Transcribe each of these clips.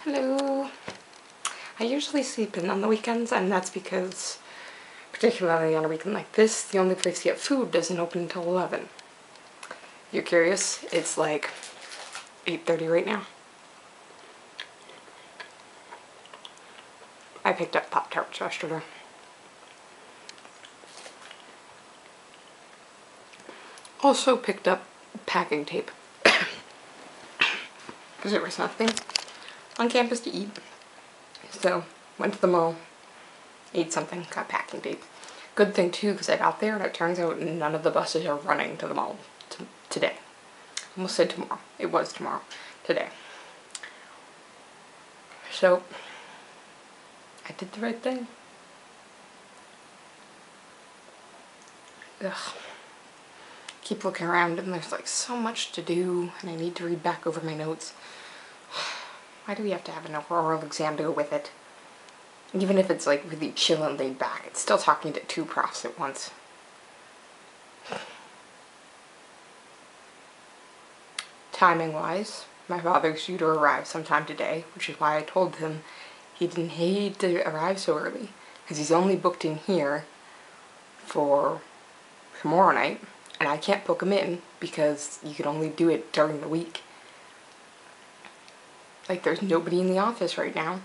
Hello. I usually sleep in on the weekends, and that's because, particularly on a weekend like this, the only place to get food doesn't open until 11. You're curious? It's like 8:30 right now. I picked up Pop-Tarts yesterday. Also picked up packing tape. Because there was nothing on campus to eat. So, went to the mall, ate something, got packing tape. Good thing too, because I got there and it turns out none of the buses are running to the mall today. Almost said tomorrow. It was tomorrow. Today. So, I did the right thing. Ugh. Keep looking around and there's like so much to do and I need to read back over my notes. Why do we have to have an oral exam to go with it? Even if it's like really chill and laid back, it's still talking to two profs at once. Timing wise, my father's due to arrive sometime today, which is why I told him he didn't need to arrive so early, because he's only booked in here for tomorrow night, and I can't book him in because you can only do it during the week. Like, there's nobody in the office right now.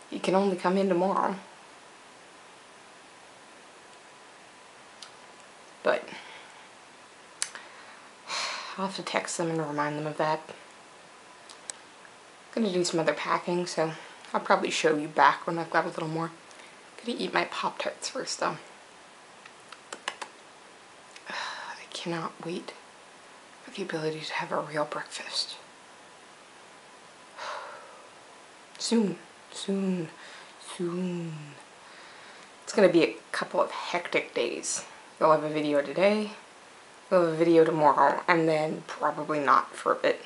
He can only come in tomorrow. But I'll have to text them and remind them of that. I'm gonna do some other packing, so I'll probably show you back when I've got a little more. I'm gonna eat my Pop-Tarts first, though. I cannot wait for the ability to have a real breakfast. Soon. Soon. Soon. It's gonna be a couple of hectic days. You'll have a video today, you'll have a video tomorrow, and then probably not for a bit.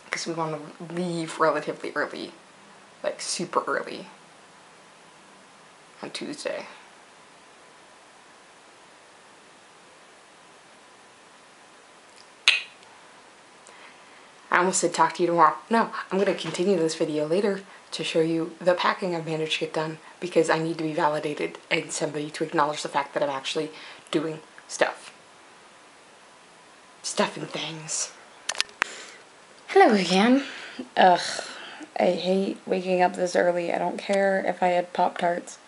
Because we want to leave relatively early. Like super early. On Tuesday. I almost said talk to you tomorrow. No, I'm going to continue this video later to show you the packing I've managed to get done because I need to be validated and somebody to acknowledge the fact that I'm actually doing stuff. Stuff and things. Hello again. Ugh, I hate waking up this early. I don't care if I had Pop-Tarts.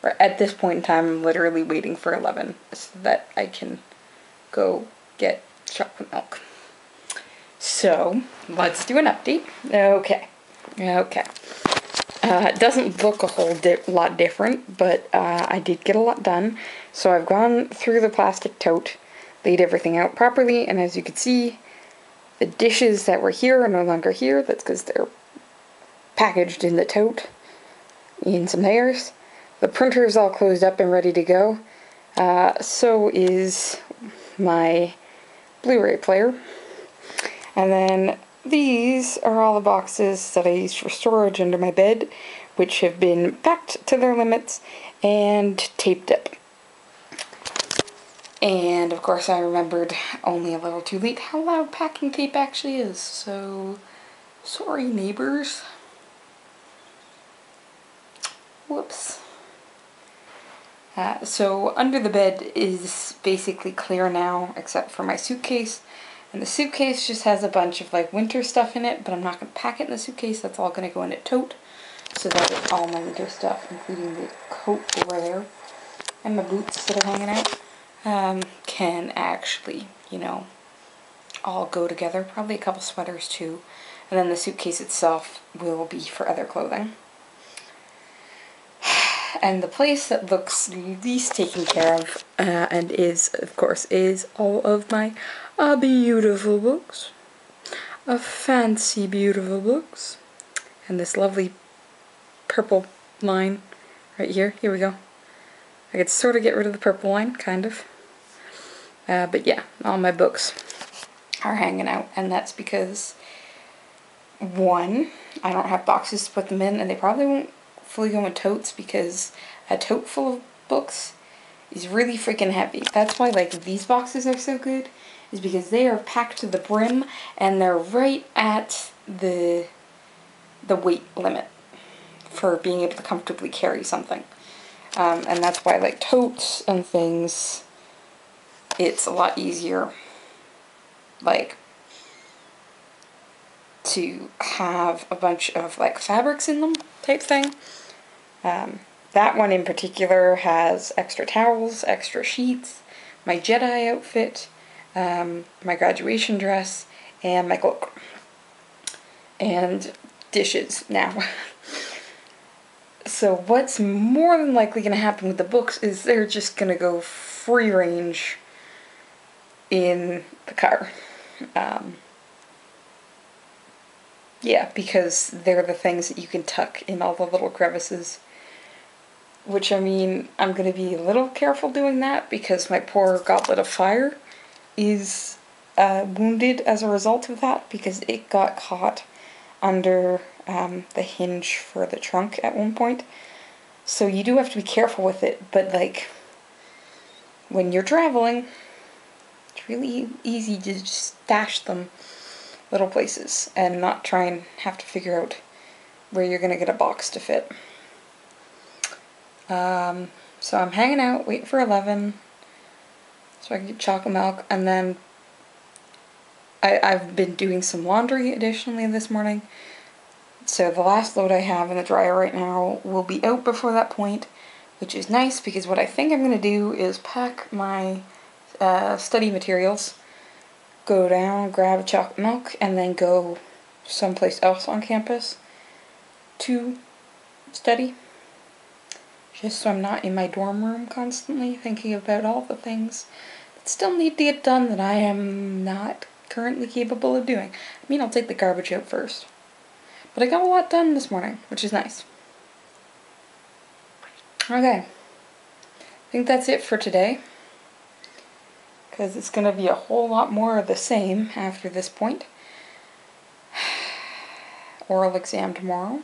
At this point in time, I'm literally waiting for 11 so that I can go get chocolate milk. So, let's do an update. Okay. It doesn't look a whole lot different, but I did get a lot done. So I've gone through the plastic tote, laid everything out properly, and as you can see, the dishes that were here are no longer here. That's because they're packaged in the tote, in some layers. The printer is all closed up and ready to go. So is my Blu-ray player. And then these are all the boxes that I used for storage under my bed, which have been packed to their limits and taped up. And of course I remembered only a little too late how loud packing tape actually is, so sorry neighbors. Whoops. So under the bed is basically clear now, except for my suitcase. And the suitcase just has a bunch of like winter stuff in it, but I'm not going to pack it in the suitcase. That's all going to go in a tote. So that is all my winter stuff, including the coat over there. And my boots that are hanging out, can actually, you know, all go together. Probably a couple sweaters too. And then the suitcase itself will be for other clothing. And the place that looks least taken care of, and is, of course, is all of my beautiful books. Fancy, beautiful books. And this lovely purple line right here. Here we go. I could sort of get rid of the purple line, kind of. But yeah, all my books are hanging out, and that's because, one, I don't have boxes to put them in, and they probably won't fully go in totes because a tote full of books is really freaking heavy. That's why like these boxes are so good, is because they are packed to the brim and they're right at the weight limit for being able to comfortably carry something. And that's why like totes and things, it's a lot easier like to have a bunch of like fabrics in them type thing. That one in particular has extra towels, extra sheets, my Jedi outfit, my graduation dress, and my cloak. And dishes now. So what's more than likely going to happen with the books is they're just going to go free range in the car. Yeah, because they're the things that you can tuck in all the little crevices. Which, I mean, I'm going to be a little careful doing that because my poor Goblet of Fire is wounded as a result of that because it got caught under the hinge for the trunk at one point. So you do have to be careful with it, but like when you're traveling, it's really easy to just stash them little places and not try and have to figure out where you're going to get a box to fit. So I'm hanging out, waiting for 11 so I can get chocolate milk, and then I've been doing some laundry additionally this morning. So the last load I have in the dryer right now will be out before that point, which is nice because what I think I'm going to do is pack my study materials, go down, grab a chocolate milk, and then go someplace else on campus to study. Just so I'm not in my dorm room constantly thinking about all the things that still need to get done that I am not currently capable of doing. I mean, I'll take the garbage out first. But I got a lot done this morning, which is nice. Okay. I think that's it for today. Because it's going to be a whole lot more of the same after this point. Oral exam tomorrow.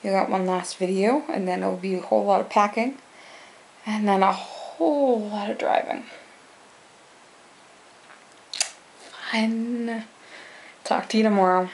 You got one last video, and then it'll be a whole lot of packing. And then a whole lot of driving. Fun. Talk to you tomorrow.